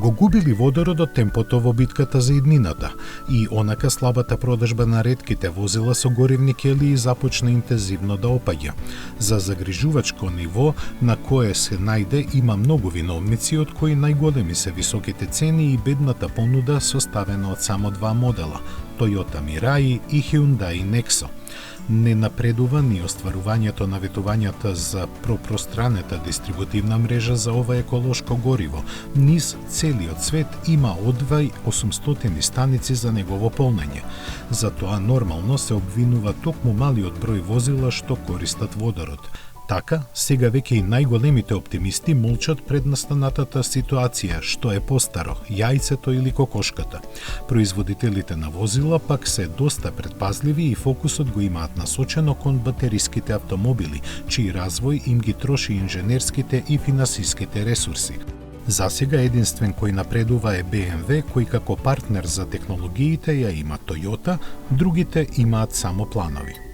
го губили водородот темпото во битката за иднината и онака слабата продажба на ретките возила со горивни келии започна интензивно да опаѓа. За загрижувачко ниво на кое се најде има многу виновници, од кои најголеми се високите цени и бедната понуда составена од само два модела – Toyota Mirai и Hyundai Nexo. Не напредува ни остварувањето на ветувањата за пропространета дистрибутивна мрежа за ова еколошко гориво. Низ целиот свет има одвај 800 станици за негово полнење. Затоа нормално се обвинува токму малиот број возила што користат водород. Така, сега веќе и најголемите оптимисти молчат пред настанатата ситуација, што е постаро, јајцето или кокошката. Производителите на возила пак се доста предпазливи и фокусот го имаат насочено кон батериските автомобили, чиј развој им ги троши инженерските и финансиските ресурси. Засега единствен кој напредува е BMW, кој како партнер за технологиите ја има Toyota, другите имаат само планови.